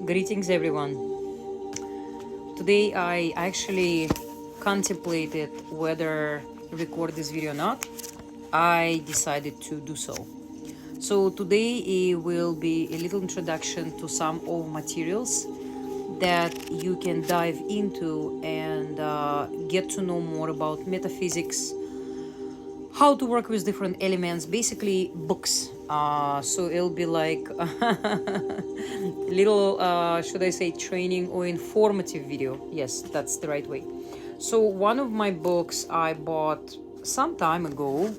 Greetings, everyone. Today I actually contemplated whether record this video or not. I decided to do so. So today it will be a little introduction to some of materials that you can dive into and get to know more about metaphysics, how to work with different elements, basically books. So it'll be like little, should I say, training or informative video. Yes, that's the right way. So one of my books I bought some time ago,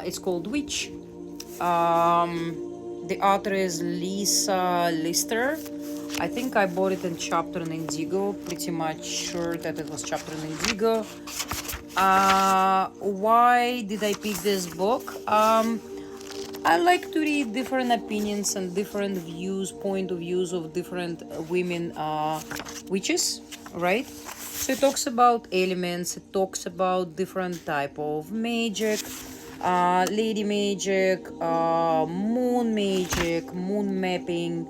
it's called Witch. The author is Lisa Lister. I think I bought it in chapter in Indigo. Pretty much sure that it was chapter in Indigo. Why did I pick this book? I like to read different opinions and different point of views of different women witches, right? So it talks about elements, it talks about different type of magic, lady magic, moon magic, moon mapping,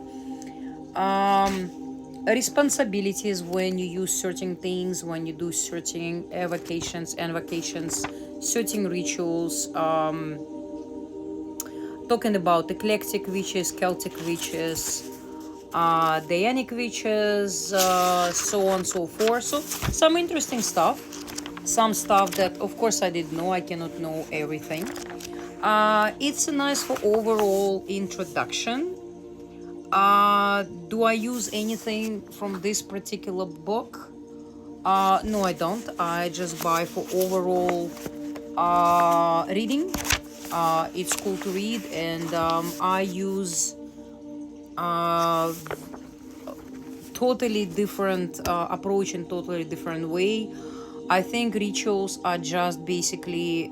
responsibilities when you use certain things, when you do certain evocations and vacations, certain rituals, talking about eclectic witches, Celtic witches, Dianic witches, so on and so forth. So some interesting stuff, some stuff that of course I didn't know. I cannot know everything. It's a nice for overall introduction. Do I use anything from this particular book? No, I don't. I just buy for overall reading. It's cool to read, and I use totally different approach in totally different way. I think rituals are just basically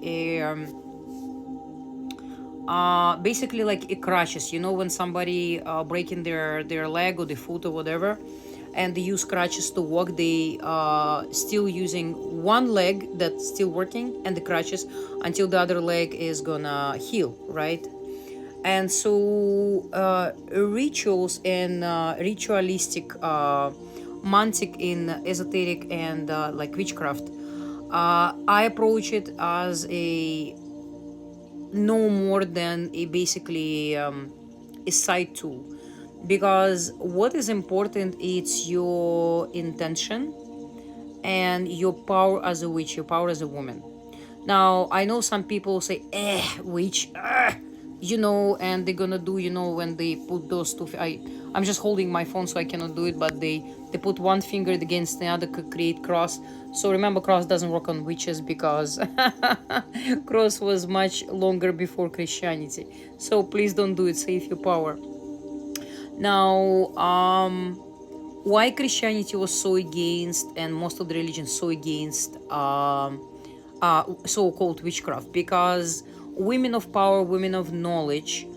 basically like a crutches. You know, when somebody breaking their leg or the foot or whatever, and they use crutches to walk, they still using one leg that's still working and the crutches until the other leg is gonna heal, right? And so rituals and ritualistic mantic in esoteric and like witchcraft, I approach it as a no more than a basically a side tool, because what is important is your intention and your power as a witch, your power as a woman. Now I know some people say witch, you know, and they're gonna do, you know, when they put those two, I'm just holding my phone so I cannot do it, but they put one finger against the other, could create cross. So remember, cross doesn't work on witches because cross was much longer before Christianity. So please don't do it, save your power. Now why Christianity was so against, and most of the religions so against so-called witchcraft? Because women of power, women of knowledge,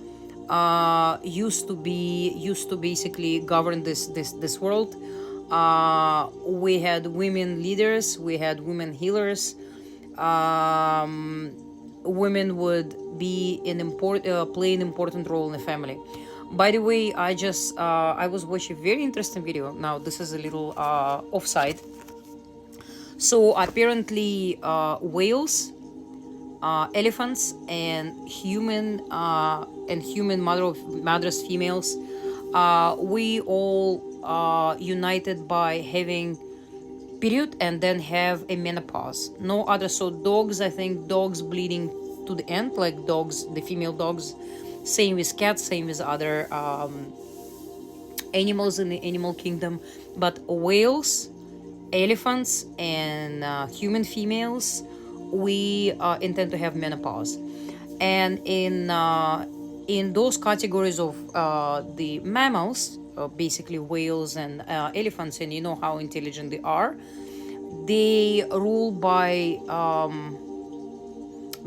used to basically govern this world. We had women leaders, we had women healers. Women would be play an important role in the family. By the way, I was watching a very interesting video. Now this is a little offside. So apparently whales, elephants, and human mothers, females, we all united by having period and then have a menopause. No other. So dogs, I think dogs bleeding to the end, like dogs, the female dogs. Same with cats, same with other animals in the animal kingdom. But whales, elephants, and human females, we intend to have menopause. And in those categories of the mammals, basically whales and elephants, and you know how intelligent they are, they rule by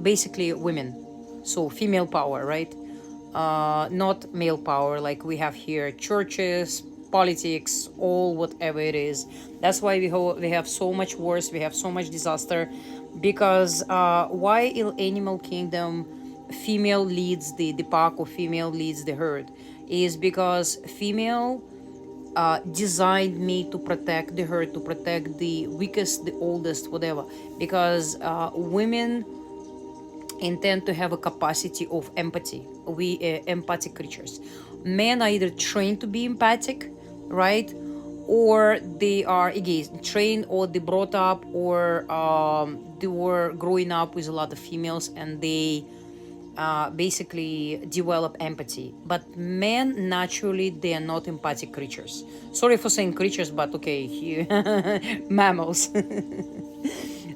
basically women, so female power, right? Not male power like we have here, churches, politics, all whatever it is. That's why we have so much wars, we have so much disaster, because why in animal kingdom female leads the pack or female leads the herd is because female designed, made to protect the hurt, to protect the weakest, the oldest, whatever. Because women intend to have a capacity of empathy. We empathic creatures. Men are either trained to be empathic, right? Or they are again trained, or they brought up, or they were growing up with a lot of females, and they basically develop empathy. But men naturally, they are not empathic creatures. Sorry for saying creatures, but okay, mammals.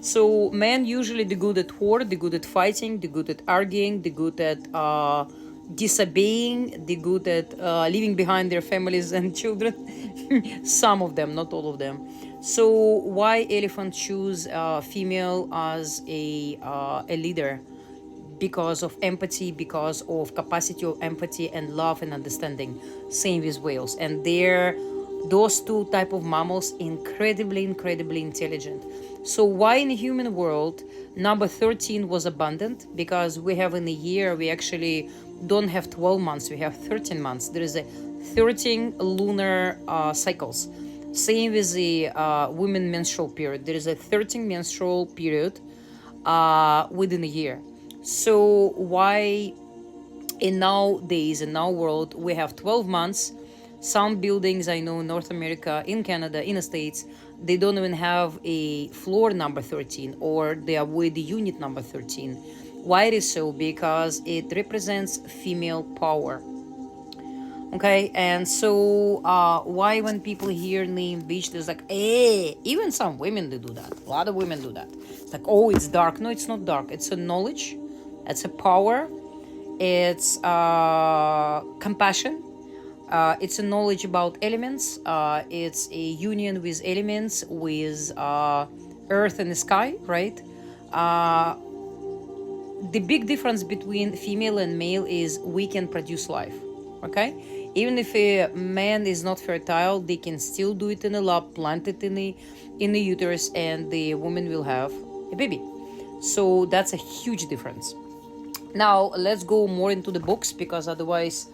So men usually they're good at war, they're good at fighting, they're good at arguing, they're good at disobeying, they're good at leaving behind their families and children. Some of them, not all of them. So why elephant choose female as a leader? Because of empathy, because of capacity of empathy and love and understanding. Same with whales, and they're those two type of mammals incredibly intelligent. So why in the human world number 13 was abundant? Because we have in a year, we actually don't have 12 months, we have 13 months. There is a 13 lunar cycles. Same with the women menstrual period. There is a 13 menstrual period within a year. So why in nowadays, in our world, we have 12 months. Some buildings I know in North America, in Canada, in the States, they don't even have a floor number 13, or they avoid the unit number 13. Why it is so? Because it represents female power. Okay, and so why when people hear name beach, there's like, even some women they do that. A lot of women do that. It's like, oh, it's dark. No, it's not dark. It's a knowledge. It's a power. It's compassion. It's a knowledge about elements. It's a union with elements, with earth and the sky, right? The big difference between female and male is we can produce life, okay? Even if a man is not fertile, they can still do it in a lab, plant it in the uterus, and the woman will have a baby. So that's a huge difference. Now let's go more into the books, because otherwise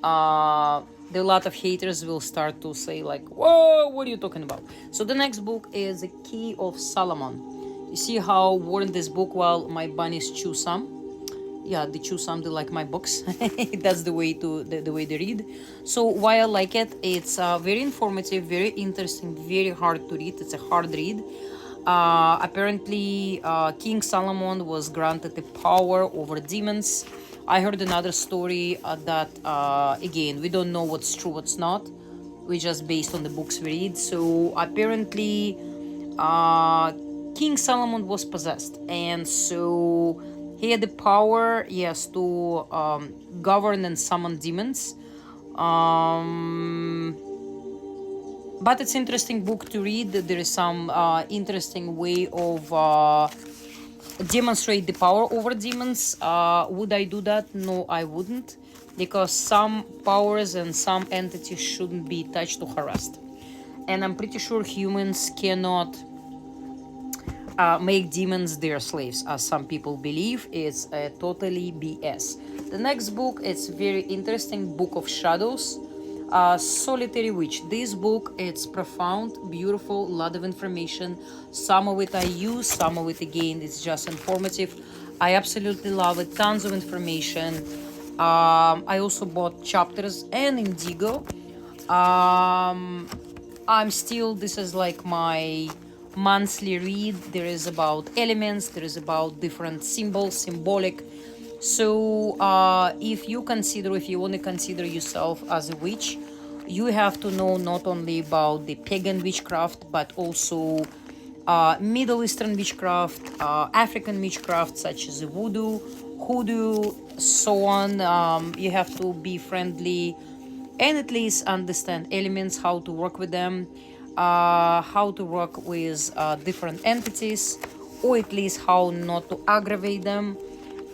a lot of haters will start to say like, whoa, what are you talking about? So the next book is The Key of Solomon. You see how I wore this book while my bunnies chew some? Yeah, they chew some, they like my books. That's the way the way they read. So why I like it, it's very informative, very interesting, very hard to read. It's a hard read. Apparently, King Solomon was granted the power over demons. I heard another story that, again, we don't know what's true, what's not. We just based on the books we read. So apparently, King Solomon was possessed. And so he had the power, yes, to govern and summon demons. But it's interesting book to read. There is some interesting way of demonstrate the power over demons. Would I do that? No, I wouldn't, because some powers and some entities shouldn't be touched or harassed. And I'm pretty sure humans cannot make demons their slaves, as some people believe. It's totally BS. The next book is very interesting, Book of Shadows. Solitary Witch. This book, it's profound, beautiful, a lot of information. Some of it I use, some of it again it's just informative. I absolutely love it, tons of information. I also bought chapters and Indigo. I'm still, this is like my monthly read. There is about elements, there is about different symbols, symbolic. So if you want to consider yourself as a witch, you have to know not only about the pagan witchcraft, but also Middle Eastern witchcraft, African witchcraft, such as voodoo, hoodoo, so on. You have to be friendly and at least understand elements, how to work with them, how to work with different entities, or at least how not to aggravate them,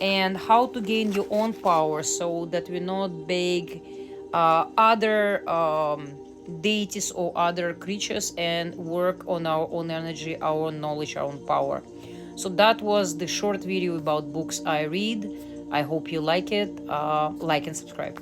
and how to gain your own power so that we not beg other deities or other creatures, and work on our own energy, our own knowledge, our own power. So that was the short video about books I read. I hope you like it. Like and subscribe.